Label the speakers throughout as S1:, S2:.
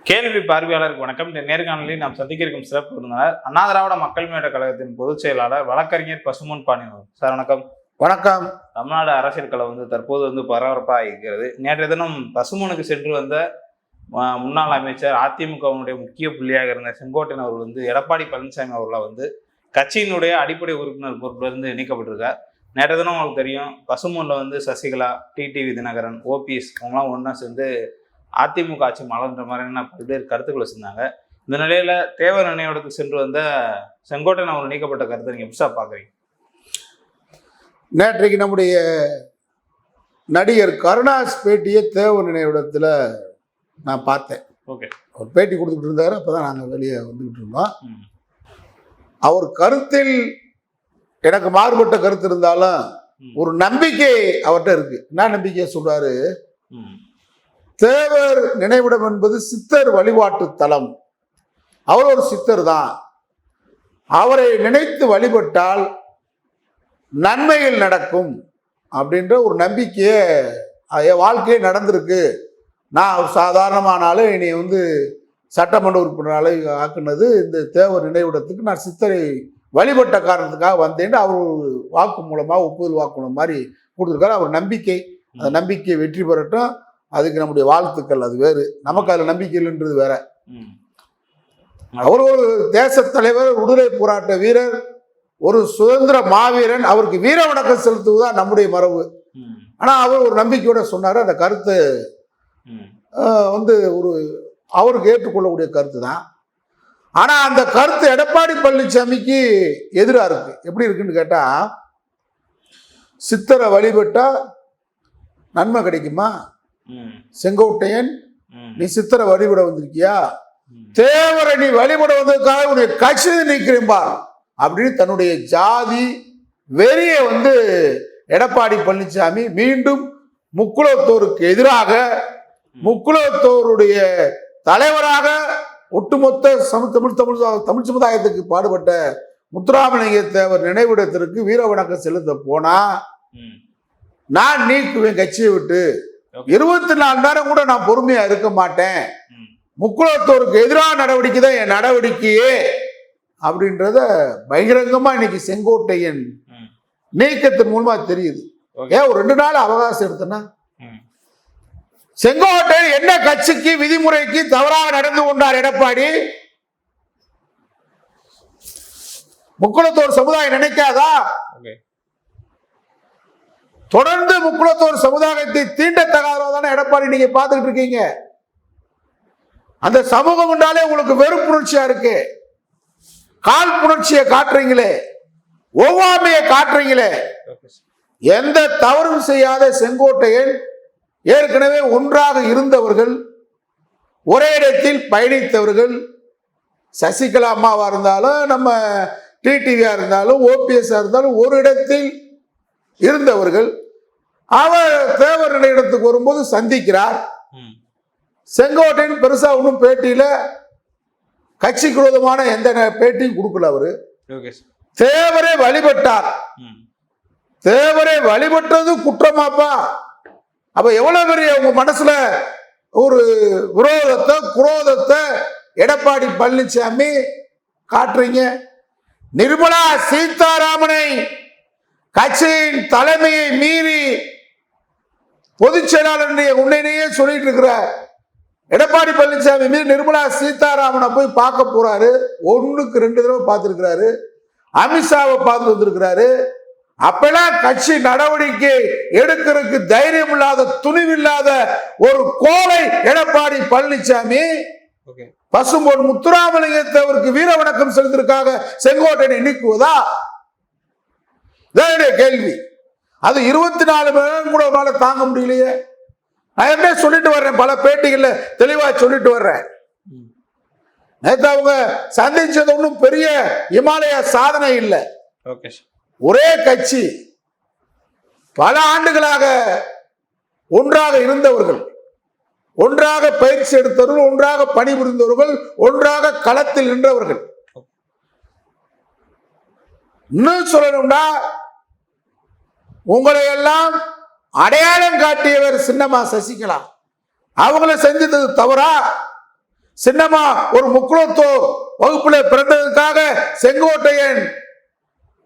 S1: கேள்வி பார்வையாளருக்கு வணக்கம். இந்த நேர்காணலில் நாம் சந்திக்க இருக்கும் சிறப்பு விருந்தினர் அண்ணா திராவிட மக்கள் முன்னேற்ற கழகத்தின் பொதுச் செயலாளர் வழக்கறிஞர் பசும்பொன் பாண்டியன் சார். வணக்கம்.
S2: வணக்கம்.
S1: தமிழ்நாடு அரசியல் களம் தற்போது பரபரப்பாக இருக்கிறது. நேற்றைய தினம் பசும்பொனுக்கு சென்று வந்த முன்னாள் அமைச்சர் அதிமுகவினுடைய முக்கிய புள்ளியாக இருந்த செங்கோட்டையன் அவர்கள் எடப்பாடி பழனிசாமி அவர்களை கட்சியினுடைய அடிப்படை உறுப்பினர் பொறுப்பிலிருந்து நீக்கப்பட்டிருக்கார். நேற்றைய தினம் உங்களுக்கு தெரியும், பசும்பொன்ல சசிகலா, டிடிவி தினகரன், ஓபிஎஸ் அவங்களாம் ஒன்றா சேர்ந்து அதிமுக ஆட்சி மலர்ன்ற மாதிரியான பல்வேறு கருத்துக்களை செஞ்சாங்க. இந்த நிலையில தேவர் நினைவிடத்துக்கு சென்று வந்த செங்கோட்டையன் அவர் நீக்கப்பட்ட கருத்தை நீங்க எப்படி பாக்குறீங்க?
S2: நேற்றைக்கு நம்முடைய நடிகர் கருணாஸ் பேட்டியை தேவர் நினைவிடத்துல நான் பார்த்தேன்.
S1: ஓகே.
S2: அவர் பேட்டி கொடுத்துட்டு இருந்தாரு. அப்பதான் நாங்க வெளியே வந்துகிட்டு இருந்தோம். அவர் கருத்தில் எனக்கு மாறுபட்ட கருத்து இருந்தாலும் ஒரு நம்பிக்கை அவர்கிட்ட இருக்கு. என்ன நம்பிக்கையை சொல்றாரு? தேவர் நினைவிடம் என்பது சித்தர் வழிபாட்டு தலம். அவர் ஒரு சித்தர் தான். அவரை நினைத்து வழிபட்டால் நன்மைகள் நடக்கும் அப்படின்ற ஒரு நம்பிக்கையே என் வாழ்க்கையே நடந்திருக்கு. நான் சாதாரணமானாலும் இனி சட்டமன்ற உறுப்பினரால் ஆக்குனது இந்த தேவர் நினைவிடத்துக்கு நான் சித்தரை வழிபட்ட காரணத்துக்காக வந்தேன்னு அவர் வாக்கு மூலமாக ஒப்புதல் வாக்கு மூலம் மாதிரி கொடுத்துருக்காரு. அவர் நம்பிக்கை, அந்த நம்பிக்கையை வெற்றி பெறட்டும். அதுக்கு நம்முடைய வாழ்த்துக்கள். அது வேறு, நமக்கு அதில் நம்பிக்கை இல்லைன்றது வேற. அவர் ஒரு தேச தலைவர், விடுதலை போராட்ட வீரர், ஒரு சுதந்திர மாவீரன். அவருக்கு வீர வணக்கம் செலுத்துவதுதான் நம்முடைய மரபு. ஆனா அவர் ஒரு நம்பிக்கையோட சொன்னாரு. அந்த கருத்து ஒரு அவருக்கு ஏற்றுக்கொள்ளக்கூடிய கருத்து தான். ஆனா அந்த கருத்து எடப்பாடி பழனிசாமிக்கு எதிராக இருக்கு. எப்படி இருக்குன்னு கேட்டா, சித்தரை வழிபட்டா நன்மை கிடைக்குமா? செங்கோட்டையன், நீ சித்தரை வழிபட வந்திருக்கியா? தேவரை நீ வழிபட வந்ததுக்காக உன்னை கட்சி நீக்கிறேன்பா அப்படின்னு தன்னுடைய ஜாதி வெறிய எடப்பாடி பழனிசாமி மீண்டும் முக்குலத்தோருக்கு எதிராக, முக்குலத்தோருடைய தலைவராக, ஒட்டுமொத்த தமிழ் சமுதாயத்துக்கு பாடுபட்ட முத்துராமலிங்க தேவர் நினைவிடத்திற்கு வீர வணக்கம் செலுத்த போனா நான் நீக்குவேன் கட்சியை விட்டு. 24 நேரம் கூட நான் பொறுமையா இருக்க மாட்டேன். முக்குலத்தோருக்கு எதிரான நடவடிக்கை தான் என் நடவடிக்கையே அப்படின்றத பகிரங்கமா இன்னைக்கு செங்கோட்டையன் நீக்கத்தின் மூலமா தெரியுது. ஏன் ஒரு 2 நாள் அவகாசம் எடுத்தனா? செங்கோட்டையன் என்ன கட்சிக்கு விதிமுறைக்கு தவறாக நடந்து கொண்டார் எடப்பாடி? முக்குலத்தோர் சமுதாயம் நினைக்காதா? தொடர்ந்து முக்குலத்தோர் சமுதாயத்தை தீண்டத்தகாததான எடப்பாடி நீங்க பார்த்துக்கிட்டு இருக்கீங்க. அந்த சமூகம் என்றாலே உங்களுக்கு வெறுப்புணர்ச்சியா இருக்கு. கால் புணர்ச்சியை காட்டுறீங்களே, ஒவ்வாமையை காட்டுறீங்களே. எந்த தவறும் செய்யாத செங்கோட்டையன் ஏற்கனவே ஒன்றாக இருந்தவர்கள், ஒரே இடத்தில் பயணித்தவர்கள், சசிகலா அம்மாவா இருந்தாலும், நம்ம டிடிவியா இருந்தாலும், ஓபிஎஸ் இருந்தாலும் ஒரு இடத்தில் இருந்தவர்கள். அவர் தேவர் நிலையிடத்துக்கு வரும்போது சந்திக்கிறார். செங்கோட்டையன் பெருசா ஒன்றும் பேட்டியில கட்சிக்கு விரோதமான எந்த பேட்டியும் கொடுக்கல. அவரு தேவரை வழிபட்டார். தேவரை வழிபட்டது குற்றமாப்பா? அப்ப எவ்வளவு பெரிய உங்க மனசுல ஒரு விரோதத்தை, குரோதத்தை எடப்பாடி பழனிசாமி காட்டுறீங்க. நிர்மலா சீதாராமனை கட்சியின் தலைமையை மீறி பொதுச் செயலாளர் உன்னையே சொல்லிட்டு இருக்கிற எடப்பாடி பழனிசாமி மீறி நிர்மலா சீதாராமனை போய் பார்க்க போறாரு. 1க்கு 2 தடவை பார்த்திருக்கிறாரு. அமித்ஷாவை பார்த்து வந்திருக்கிறாரு. அப்பெல்லாம் கட்சி நடவடிக்கை எடுக்கிறதுக்கு தைரியம் இல்லாத, துணிவில்லாத ஒரு கோலை எடப்பாடி பழனிசாமி பசும்பொன் முத்துராமலிங்கத்தவருக்கு வீர வணக்கம் செலுத்திற்காக செங்கோட்டையனை நீக்குவதா? கேள்வி. அது 24 மணி நேரம் கூட ஒரு தாங்க முடியலையே. நான் எப்படியே சொல்லிட்டு வர்றேன், பல பேட்டிகள்ல தெளிவா சொல்லிட்டு வர்றேன். நேற்று அவங்க சந்திச்சது ஒன்றும் பெரிய இமாலய சாதனை இல்லை. ஒரே கட்சி, பல ஆண்டுகளாக ஒன்றாக இருந்தவர்கள், ஒன்றாக பயிற்சி எடுத்தவர்கள், ஒன்றாக பணிபுரிந்தவர்கள், ஒன்றாக களத்தில் நின்றவர்கள். இன்னும் சொல்லணும்னா, உங்களை எல்லாம் அடையாளம் காட்டியவர் சின்னம்மா சசிகலா. அவங்கள செஞ்சது தவறா? சின்னமா ஒரு முக்குளத்தோர் வகுப்புல பிறந்ததுக்காக செங்கோட்டையன்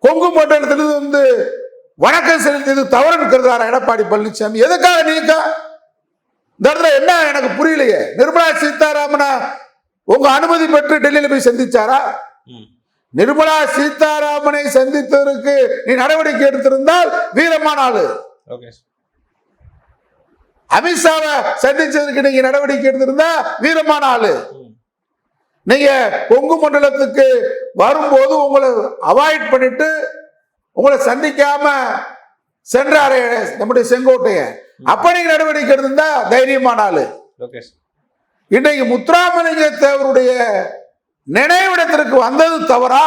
S2: கொங்கு மண்டலத்திலிருந்து வந்து வணக்கம் செலுத்தியது தவறுன்னு கருதுறாரா எடப்பாடி பழனிசாமி? எதுக்காக நீக்க? இந்த இடத்துல என்ன எனக்கு புரியலையே. நிர்மலா சீதாராமனை உங்க அனுமதி பெற்று டெல்லியில போய் சந்திச்சாரா? நிர்மலா சீதாராமனை சந்தித்ததற்கு நீ நடவடிக்கை எடுத்திருந்தால் வீரமான ஆளு. அமித்ஷாவை சந்திச்சதுக்கு நீங்க நடவடிக்கை எடுத்திருந்தா வீரமான ஆளு. நீங்க கொங்கு மண்டலத்துக்கு வரும்போது உங்களை அவாய்ட் பண்ணிட்டு உங்களை சந்திக்காம சென்றாரே நம்முடைய செங்கோட்டையன், அப்ப நீங்க நடவடிக்கை எடுத்திருந்தா தைரியமான ஆளு. இன்றைக்கு முத்துராமலிங்க தேவருடைய நினைவிடத்திற்கு வந்தது தவறா?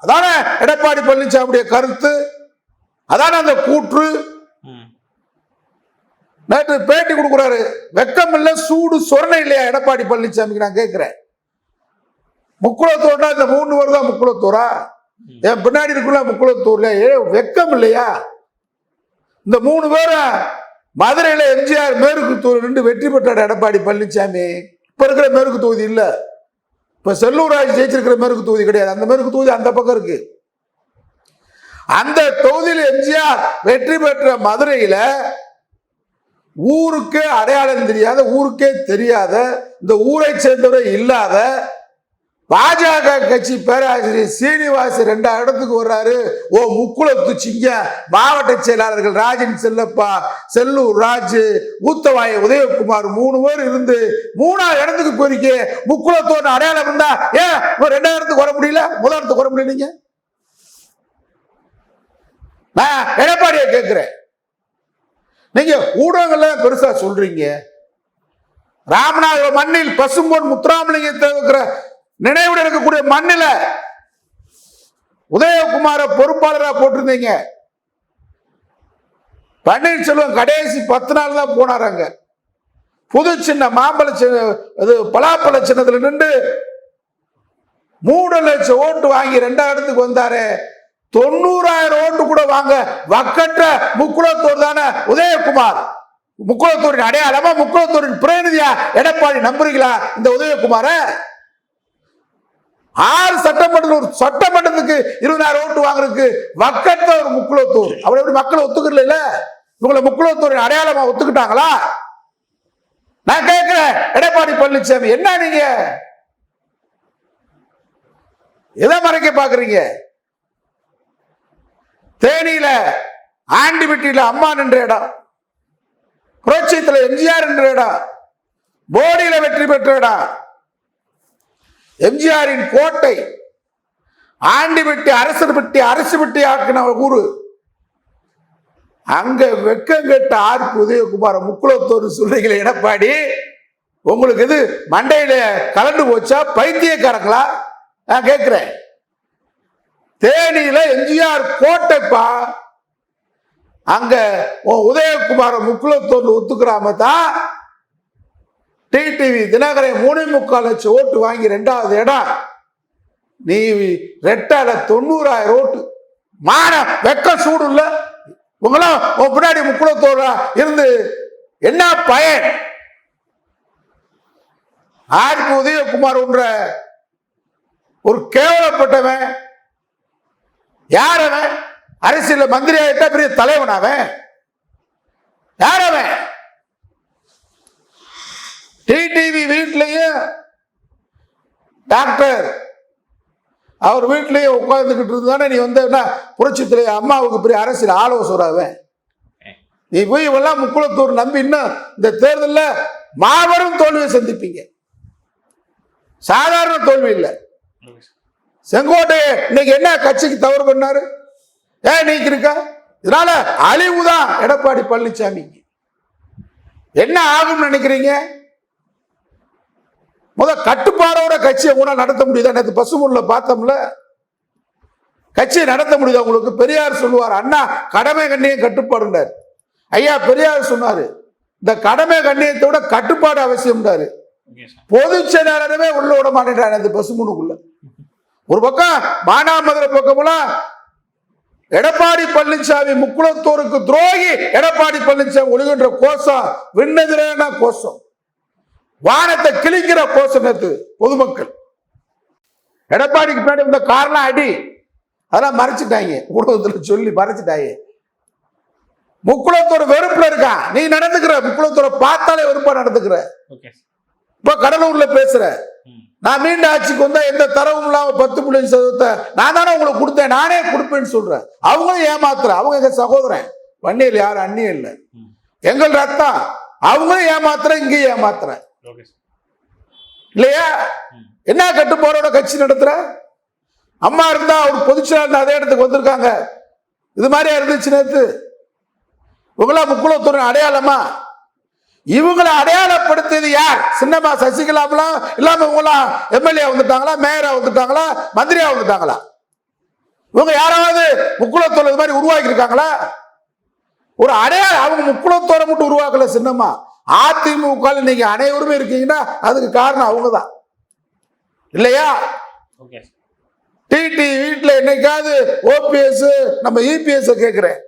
S2: அதான எடப்பாடி பழனிசாமியுடைய கருத்து, அதான அந்த கூற்று. நேற்று பேட்டி கொடுக்குறாரு, வெக்கம் இல்ல சூடு சொரணை இல்லையா எடப்பாடி பழனிசாமிக்கு? நான் கேட்கிறேன், முக்குளத்தூர்னா இந்த 3 பேர் தான் முக்குளத்தூரா? என் பின்னாடி இருக்குள்ள முக்குளத்தூர்ல வெக்கம் இல்லையா? இந்த 3 பேரும் மதுரையில எம்ஜிஆர் மேற்கு தொகுதி நின்று வெற்றி பெற்றார் எடப்பாடி பழனிசாமி. இப்ப இருக்கிற மேற்கு தொகுதி இல்ல, இப்ப செல்லூர் ராஜ் ஜெயிச்சிருக்கிற மேற்கு தொகுதி கிடையாது. அந்த மேற்கு தொகுதி அந்த பக்கம் இருக்கு. அந்த தொகுதியில் எம்ஜிஆர் வெற்றி பெற்ற மதுரையில ஊருக்கே அடையாளம் தெரியாத, ஊருக்கே தெரியாத, இந்த ஊரை சேர்ந்தவரை இல்லாத பாஜக கட்சி பேராசிரியர் சீனிவாச 2ஆம் இடத்துக்கு வர்றாரு. ஓ முக்குளத்து சிங்க மாவட்ட செயலாளர்கள் ராஜன் செல்லப்பா, செல்லூர் ராஜ், ஊத்தவாய உதயகுமார் 3 பேர் இருந்து 3ஆம் இடத்துக்கு போயிருக்கே. முக்குளத்தோட அடையாளம் இருந்தா ஏன் 2ஆம் இடத்துக்கு வர முடியல, 1ஆம் இடத்துக்கு வர முடியல? நீங்க நான் எடப்பாடியை கேட்கிறேன், நீங்க ஊடகங்கள்ல பெருசா சொல்றீங்க, ராமநாதபுரம் மண்ணில் பசும்பொன் முத்துராமலிங்கத்தை இருக்கிற நினைவுடன் இருக்கக்கூடிய மண்ணில உதயகுமார பொறுப்பாளராக போட்டிருந்தீங்க. பன்னீர்செல்வம் கடைசி 10 நாள் தான் போனாராங்க. புது சின்ன மாம்பழ பலாப்பழ சின்னத்துல நின்று 3 லட்சம் ஓட்டு வாங்கி 2ஆம் இடத்துக்கு வந்தாரு. 90,000 ஓட்டு கூட வாங்க வக்கற்ற முக்குளத்தூர் தானே உதயகுமார். முக்குளத்தூரின் அடையாளமா, முக்குளத்தூரின் பிரதிநிதியா எடப்பாடி நம்புறீங்களா இந்த உதயகுமார? 6 சட்டமன்றத்தில் ஒரு சட்டமன்றத்துக்கு 20,000 ஓட்டு வாங்குறதுக்கு வக்கற்ற ஒரு முக்குளத்தூர். அவரை எப்படி மக்கள் ஒத்துக்கல? இவங்களை முக்குளத்தூரின் அடையாளமா ஒத்துக்கிட்டாங்களா? நான் கேட்கிறேன் எடப்பாடி பழனிசாமி, என்ன நீங்க எதை மறைக்க பாக்குறீங்க? தேனியில ஆண்டிபட்டியில அம்மா நின்ற இடம், புரட்சியத்தில் எம்ஜிஆர் என்ற இடம், போடியில வெற்றி பெற்ற இடம், எம்ஜிஆரின் கோட்டை, ஆண்டிபட்டி அரசர்பட்டி அரசுபட்டி ஆக்கின ஊரு. அங்க வெக்கம் கெட்ட ஆர்பி உதயகுமார முக்குளத்தூர் சொல்றீங்களே எடப்பாடி, உங்களுக்கு இது மண்டையில கலந்து போச்சா? பைத்தியக்காரங்களா? நான் கேட்கிறேன். தேனியில எம்ஜிஆர் கோட்டைப்பா, அங்க உதயகுமார முக்குளத்தூர் ஒத்துக்கிறாம தான் டிடிவி தினகரன் 3.25 லட்சம் ஓட்டு வாங்கி 2ஆவது இடம். நீ ரெட்டால 90,000 ஓட்டு. மான வெக்க சூடு இல்ல உங்களாம் பின்னாடி முக்குளத்தூர் இருந்து என்ன பயன்? ஆர்பி உதயகுமார் என்ற ஒரு கேவலப்பட்டவன். யார் அவன்? அரசியல் மந்திரி ஆயிட்டா பெரிய தலைவன் அவன். யார் அவன்? டிடிவி வீட்லயும் டாக்டர் அவர் வீட்லயே உட்கார்ந்துகிட்டு இருந்தானே நீ வந்து என்ன புரட்சித்துல அம்மாவுக்கு பெரிய அரசியல் ஆலோசகராவன். நீ போய் இவெல்லாம் முக்குளத்தூர் நம்பி இன்னும் இந்த தேர்தலில் மாபெரும் தோல்வியை சந்திப்பீங்க. சாதாரண தோல்வி இல்லை. செங்கோட்டையை இன்னைக்கு என்ன கட்சிக்கு தவறு பண்ணாரு? ஏன் நீக்கி இருக்கா? இதனால அழிவுதான் எடப்பாடி பழனிசாமிக்கு. என்ன ஆகும் நினைக்கிறீங்க? கட்டுப்பாடோட கட்சியை கூட நடத்த முடியுதா? நேற்று பசுமூர்ல பார்த்தோம்ல, கட்சியை நடத்த முடியுதா உங்களுக்கு? பெரியார் சொல்லுவார், அண்ணா கடமை கண்ணியம் கட்டுப்பாடுன்றார். ஐயா பெரியார் சொன்னாரு, இந்த கடமை கண்ணியத்தை விட கட்டுப்பாடு அவசியம்ன்றாரு. பொதுச் செயலாளரவே உள்ள விட மாட்டேன்றார் அந்த பசுமூனுக்குள்ள. ஒரு பக்கம் மானாமதுரை பக்கம்லாம் எடப்பாடி பழனிசாமி முக்குளத்தூருக்கு துரோகி எடப்பாடி பழனிசாமி ஒழுகின்ற கோஷம் விண்ணெதிரான கோஷம். வானத்தை கிழிக்கிற கோஷத்து பொதுமக்கள். எடப்பாடிக்கு பின்னாடி இந்த காரணம் அடி அதெல்லாம் மறைச்சிட்டாங்க, ஊடகத்துல சொல்லி மறைச்சிட்டாங்க. முக்குளத்தோட வெறுப்புல இருக்கான், நீ நடந்துக்கிற முக்குளத்தோட பார்த்தாலே வெறுப்பா நடந்துக்கிற. இப்ப கடலூர்ல பேசுற, நான் மீண்டும் ஆட்சிக்கு வந்தா எந்த தரவும் இல்லாம 10.5% நான் தானே உங்களுக்கு கொடுத்தேன், நானே கொடுப்பேன்னு சொல்றேன். அவங்களும் ஏமாத்துற, அவங்க எங்க சகோதரன், வன்னியர் யாரும் அந்நியம் இல்லை, எங்கள் ரத்தம். அவங்களும் ஏமாத்துற, இங்கேயும் ஏமாத்துற இல்லையா? என்ன கட்டுப்பாடோட கட்சி நடத்துற? அம்மா இருந்தா ஒரு பொதுச்செயலாளர் அதே இடத்துக்கு வந்திருக்காங்க. இது மாதிரியா இருந்துச்சு நேத்து? இவங்களா முக்குளத்தூர் அடையாளமா? இவங்களை அடையாளப்படுத்தியது யார்? சின்னம்மா சசிகலாமெல்லாம் இல்லாம இவங்களாம் எம்எல்ஏ வந்துட்டாங்களா, மேயரா வந்துட்டாங்களா, மந்திரியா வந்துட்டாங்களா? இவங்க யாராவது முக்குளத்தூர் இது மாதிரி உருவாக்கி இருக்காங்களா? ஒரு அடையாளம் அவங்க முக்குளத்தோரை மட்டும் உருவாக்கல சின்னம்மா. அதிமுக நீங்க அனைவருமே இருக்கீங்கன்னா அதுக்கு காரணம் அவங்கதான் இல்லையா? டிடி வீட்டுல என்னைக்காவது ஓபிஎஸ் நம்ம இபிஎஸ் கேட்கிறேன்,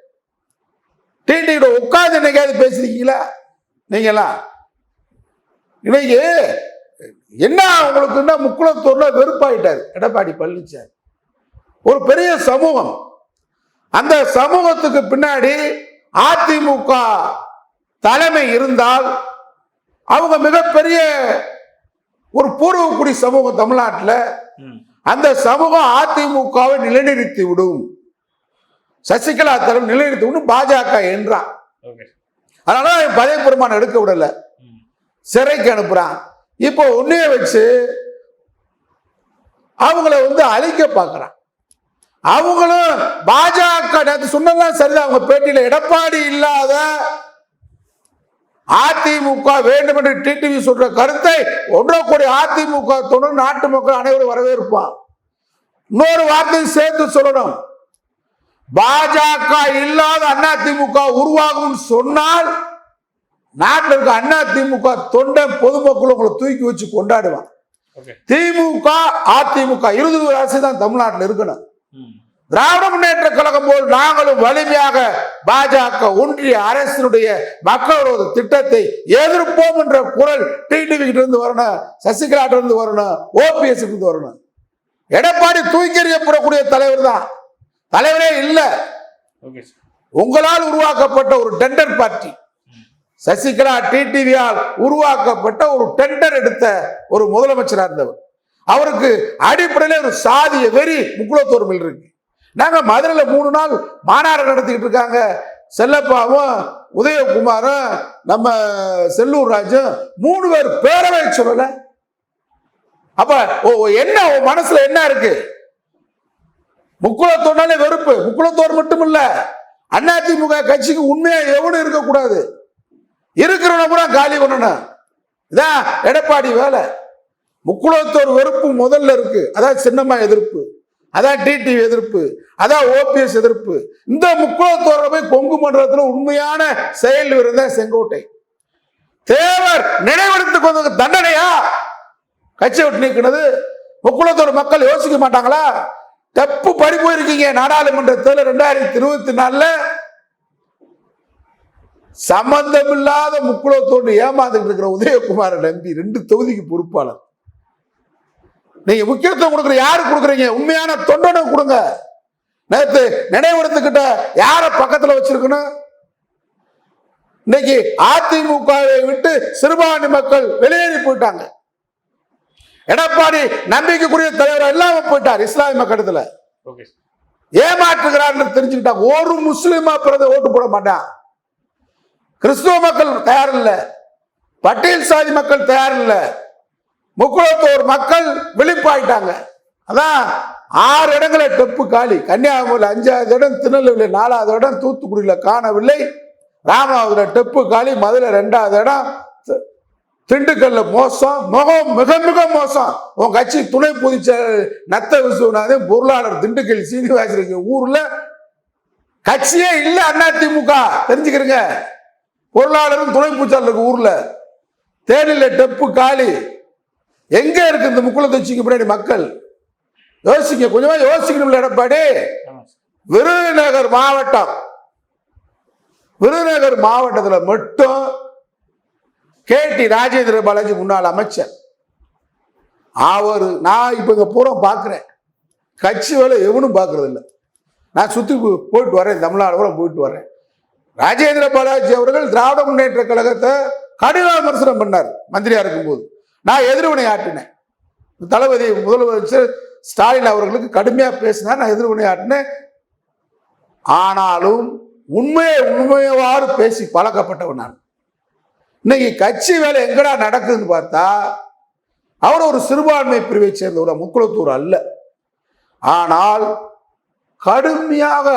S2: டிடி உட்கார்ந்து என்னைக்காவது பேசிருக்கீங்களா நீங்களாம்? இன்னைக்கு என்ன உங்களுக்கு முக்குளத்தூர்ல வெறுப்பாயிட்டாரு எடப்பாடி பழனிசாமி. ஒரு பெரிய சமூகம், அந்த சமூகத்துக்கு பின்னாடி அதிமுக தலைமை இருந்தால் அவங்க மிகப்பெரிய ஒரு பூர்வக்குடி சமூகம் தமிழ்நாட்டில், அந்த சமூகம் அதிமுகவை நிலைநிறுத்தி விடும், சசிகலா தலைமை நிலைநிறுத்தி விடும் பாஜக என்றான். அதனால பதவி பிரமாணம் எடுக்க விடல, சிறைக்கு அனுப்புறான். இப்போ உன்னைய வச்சு அவங்கள அழிக்க பார்க்கிறான். அவங்களும் பாஜக சொன்னதான் சரிதான். அவங்க பேட்டியில எடப்பாடி இல்லாத அதிமுக வேண்டும் என்று டிடிவி சொல்ற கருத்தை 1.5 கோடி அதிமுக தொழில் நாட்டு மக்கள் அனைவரும் வரவேற்பான். இன்னொரு வார்த்தை சேர்த்து சொல்லணும், பாஜக இல்லாத அதிமுக உருவாகும் சொன்னால் நாட்டில் இருக்க அதிமுக தொண்டை பொதுமக்கள் உங்களை தூக்கி வச்சு கொண்டாடுவான். திமுக அதிமுக 20 அரசு தான் தமிழ்நாட்டில் இருக்கணும். திராவிட முன்னேற்ற கழகம் போல் நாங்களும் வலிமையாக பாஜக ஒன்றிய அரசினுடைய மக்கள் விரோத திட்டத்தை எதிர்ப்போம் என்ற குரல் டிடிவி கிட்ட இருந்து வரணும், சசிகலா இருந்து வரணும், ஓபிஎஸ் இருந்து வரணும். எடப்பாடி தூக்கி எறியப்படக்கூடிய தலைவர் தான், தலைவரே இல்லை. உங்களால் உருவாக்கப்பட்ட ஒரு டெண்டர் பார்ட்டி, சசிகலா டிடிவியால் உருவாக்கப்பட்ட ஒரு டெண்டர் எடுத்த ஒரு முதலமைச்சராக இருந்தவர். அவருக்கு அடிப்படையில் ஒரு சாதிய வெறி முக்குளத்தூர் மேல் இருக்கு. நாங்க மதுரையில் 3 நாள் மாநாடு நடத்திக்கிட்டு இருக்காங்க. செல்லப்பாவும் உதயகுமாரும் நம்ம செல்லூர் ராஜும் 3 பேர் பேரவை சொல்லல. அப்ப என்ன மனசுல என்ன இருக்கு? முக்குளத்தோர்னாலே வெறுப்பு. முக்குளத்தோர் மட்டும் இல்ல, அதிமுக கட்சிக்கு உண்மையா எவனும் இருக்கக்கூடாது, இருக்கிறவன கூட காலி பண்ணணும். இதான் எடப்பாடி வேலை. முக்குளத்தோர் வெறுப்பு முதல்ல இருக்கு. அதான் சின்னம்மா எதிர்ப்பு, அதான் டிடிவி எதிர்ப்பு, அதான் ஓபிஎஸ் எதிர்ப்பு. இந்த முக்குளத்தோரை போய் கொங்கு மண்டலத்தில் உண்மையான செயல் இருந்த செங்கோட்டை தேவர் நினைவெடுத்துக் கொண்ட தண்டனையா கட்சியை விட்டு நீக்கினது? முக்குளத்தோர் மக்கள் யோசிக்க மாட்டாங்களா? தப்பு படி போயிருக்கீங்க. நாடாளுமன்ற தேர்தல் 2024 சம்பந்தமில்லாத முக்குளத்தோடு ஏமாந்துட்டு இருக்கிற உதயகுமார நம்பி 2 தொகுதிக்கு பொறுப்பாளர். நீங்க முக்கியத்துவம் கொடுக்குற யாரு கொடுக்குறீங்க? உண்மையான தொண்டனை கொடுங்க. நேற்று நினைவெடுத்துக்கிட்ட யார பக்கத்துல வச்சிருக்கணும்? இன்னைக்கு அதிமுகவை விட்டு சிறுபான்மை மக்கள் வெளியேறி போயிட்டாங்க. எடப்பாடி நம்பிக்கைக்குரிய தலைவர் இல்லாம போயிட்டார். இஸ்லாமிய மக்களிடத்துல ஏமாற்றுகிறார் தெரிஞ்சுக்கிட்டாங்க. ஒரு முஸ்லிமா பிறந்த ஓட்டு போட மாட்டான். கிறிஸ்துவ மக்கள் தயார் இல்லை, பட்டியல் சாதி மக்கள் தயார் இல்லை, முக்குளத்தோர் மக்கள் விழிப்பாயிட்டாங்க. அதான் 6 இடங்களை டெப்பு காலி. கன்னியாகுமரியில் 5வது இடம், திருநெல்வேலியில் 4வது இடம், தூத்துக்குடியில காணவில்லை, ராமநாதபுரம் டெப்பு காலி, மதுரை 2வது இடம், திண்டுக்கல்ல மோசம், மிக மிக மோசம். உன் கட்சி துணை பொதுச்செயலாளர் நத்த விஸ்வநாதன், பொருளாளர் திண்டுக்கல் சீனிவாசன் ஊர்ல கட்சியே இல்ல அதிமுக தெரிஞ்சுக்கிறீங்க. பொருளாளரும் துணை பொதுச்செயலாளருக்கு ஊர்ல. தேனில டெப்பு காலி. எங்க இருக்கு இந்த முக்குளத்தூச்சிக்கு பின்னாடி மக்கள்? யோசிக்க, கொஞ்சமா யோசிக்கணும். எடப்பாடி விருதுநகர் மாவட்டத்துல மட்டும் கேடி ராஜேந்திர பாலாஜி முன்னாள் அமைச்சர். நான் இப்ப இங்க பூரா பாக்குறேன், கட்சி வேலை எவனும் பாக்குறது இல்லை. நான் சுத்தி போயிட்டு வரேன், தமிழ்நாடு கூட போயிட்டு வரேன். ராஜேந்திர பாலாஜி அவர்கள் திராவிட முன்னேற்ற கழகத்தை கடுமையாக விமர்சனம் பண்ணார் மந்திரியா இருக்கும்போது. நான் எதிர்வினை ஆட்டினேன். தளபதி முதலமைச்சர் ஸ்டாலின் அவர்களுக்கு கடுமையா பேசினார், நான் எதிர்வினை ஆட்டினேன். ஆனாலும் உண்மையவாறு பேசி பழக்கப்பட்டவன் நான். இன்னைக்கு கட்சி வேலை எங்கடா நடக்குதுன்னு பார்த்தா, அவர் ஒரு சிறுபான்மை பிரிவை சேர்ந்த முக்குளத்தூர் அல்ல. ஆனால் கடுமையாக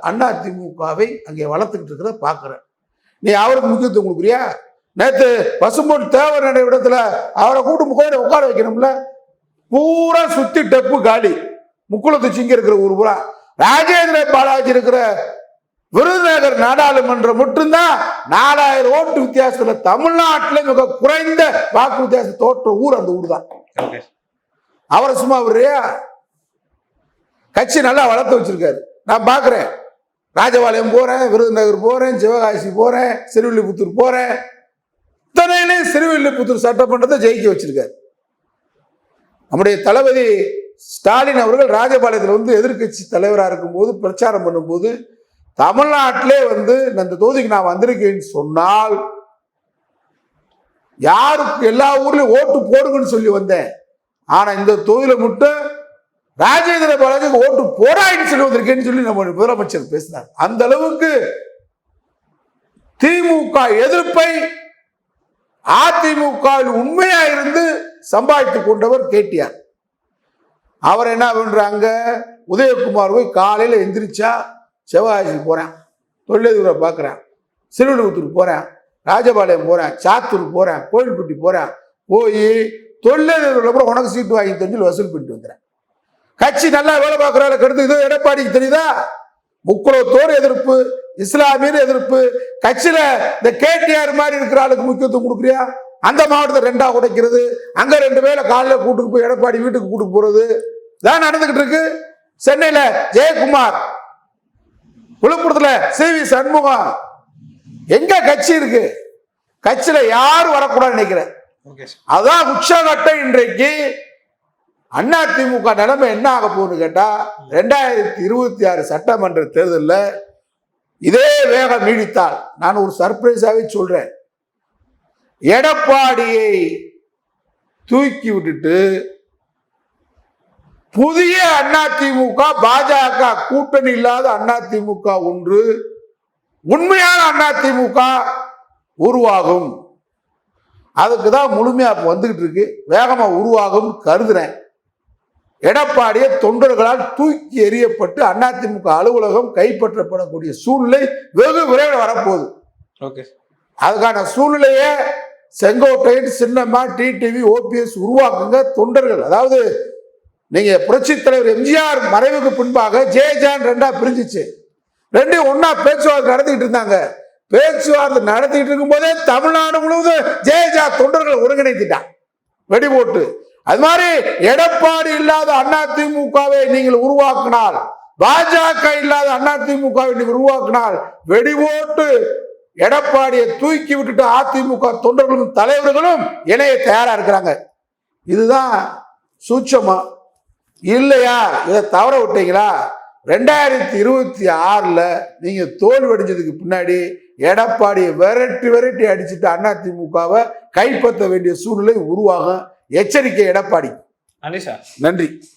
S2: அதிமுகவை அங்கே வளர்த்துக்கிட்டு இருக்கிறத பார்க்கிறேன். நீ அவருக்கு முக்கியத்துவம் கொடுக்குறியா? நேற்று பசும்பொன் தேவர் இடத்துல அவரை கூட்டு கோயில உட்கார வைக்கணும்ல, பூரா சுத்தி டெப்பு காலி. முக்குளத்து சிங்க இருக்கிற ஊர் பூரா. ராஜேந்திர பாலாஜி இருக்கிற விருதுநகர் நாடாளுமன்றம் மட்டும்தான் 4000 ஓட்டு வித்தியாசத்துல தமிழ்நாட்டில் மிக குறைந்த வாக்கு வித்தியாசம் தோற்ற ஊர் அந்த ஊர் தான். அவரை சும்மா விடுறியா? கட்சி நல்லா வளர்த்து வச்சிருக்காரு. நான் பாக்குறேன், ராஜபாளையம் போறேன், விருதுநகர் போறேன், சிவகாசி போறேன், சிறுவில்லிபுத்தூர் போறேன். இத்தனையிலையும் சிறுவில்லிபுத்தூர் சட்டமன்றத்தை ஜெயிக்க வச்சிருக்காரு. நம்முடைய தளபதி ஸ்டாலின் அவர்கள் ராஜபாளையத்தில் எதிர்கட்சி தலைவராக இருக்கும்போது பிரச்சாரம் பண்ணும்போது, தமிழ்நாட்டிலே இந்த தொகுதிக்கு நான் வந்திருக்கேன்னு சொன்னால் யாருக்கு எல்லா ஊர்லயும் ஓட்டு போடுங்கன்னு சொல்லி வந்தேன். ஆனா இந்த தொகுதியில மட்டும் ராஜேந்திர பாலாஜிக்கு ஓட்டு போடாயின்னு சொல்லி வந்திருக்கேன்னு சொல்லி நம்ம முதலமைச்சர் பேசினார். அந்த அளவுக்கு திமுக எதிர்ப்பை அதிமுக உண்மையா இருந்து சம்பாதித்துக் கொண்டவர் கேடிஆர். அவர் என்ன பண்றாங்க, உதயகுமார் போய் காலையில எந்திரிச்சா சிவகாசி போறேன், தொழிலதிபரை பார்க்குறேன், சிறுவில்லிபுத்தூர் போறேன், ராஜபாளையம் போறேன், சாத்தூர் போறேன், கோயில்பட்டி போறேன், போய் தொழிலதிபர்கள் கூட உனக்கு சீட்டு வாங்கி தெரிஞ்சு வசூல் பண்ணிட்டு வந்துறேன். கட்சி நல்லா வேலை பார்க்குறாள் கெடுத்து. இது எடப்பாடிக்கு தெரியுதா? முக்குளத்தோர் எதிர்ப்பு, இஸ்லாமியர் எதிர்ப்பு. கட்சியில இந்த கேடிஆர் மாதிரி இருக்கிற ஆளுக்கு முக்கியத்துவம் கொடுக்குறியா? அந்த மாவட்டத்தை 2ஆ உடைக்கிறது, அங்க 2 பேரை காலையில கூட்டுக்கு போய் எடப்பாடி வீட்டுக்கு கூட்டு போறது தான் நடந்துகிட்டு இருக்கு. சென்னையில ஜெயக்குமார், விழுப்புரத்துல CV சண்முகம். எங்க கட்சி இருக்கு? கட்சியில யாரும் வரக்கூடாதுன்னு நினைக்கிறேன். அதான் உச்சகட்டம். இன்றைக்கு அதிமுக நிலைமை என்ன ஆக போகுதுன்னு கேட்டா, 2026 சட்டமன்ற தேர்தலில் இதே வேகம் நீடித்தால், நான் ஒரு சர்ப்ரைஸாவே சொல்றேன், எடப்பாடியை தூக்கி விட்டுட்டு புதிய அதிமுக பாஜக கூட்டணி இல்லாத அதிமுக ஒன்று உண்மையான அதிமுக உருவாகும். அதுக்கு தான் முழுமையா வந்துகிட்டு இருக்கு, வேகமா உருவாகும் கருதுறேன். எடப்பாடியை தொண்டர்களால் தூக்கி எறியப்பட்டு அதிமுக அலுவலகம் கைப்பற்றப்படக்கூடிய சூழ்நிலை வெகு விரைவில் வரப்போகுது. அதுக்கான சூழ்நிலையை செங்கோட்டையன், சின்னம்மா, டிடிவி, OPS உருவாக்குங்க தொண்டர்கள். அதாவது நீங்க புரட்சி தலைவர் எம்ஜிஆர் மறைவுக்கு பின்பாக ஜெயஜான் 2ஆ பிரிஞ்சிச்சு. 2 ஒன்னா பேச்சுவார்த்தை நடத்திக்கிட்டு இருந்தாங்க. பேச்சுவார்த்தை நடத்திட்டு இருக்கும் போதே தமிழ்நாடு முழுவதும் ஜெயஜா தொண்டர்கள் ஒருங்கிணைத்துட்டான் வெடி போட்டு. அது மாதிரி எடப்பாடி இல்லாத அதிமுகவை நீங்கள் உருவாக்கினால், பாஜக இல்லாத அதிமுகவை நீங்கள் உருவாக்கினால், வெடி போட்டு எடப்பாடியை தூக்கி விட்டுட்டு அதிமுக தொண்டர்களும் தலைவர்களும் இணைய தயாரா இருக்கிறாங்க. இதுதான் சூட்சமா இல்லையா? இதை தவற விட்டீங்களா? 2026 நீங்க தோல்வி அடைஞ்சதுக்கு பின்னாடி எடப்பாடியை விரட்டி அடிச்சுட்டு அதிமுகவை கைப்பற்ற வேண்டிய சூழ்நிலை உருவாகும். எச்சரிக்கை எடப்பாடி.
S1: நன்றி.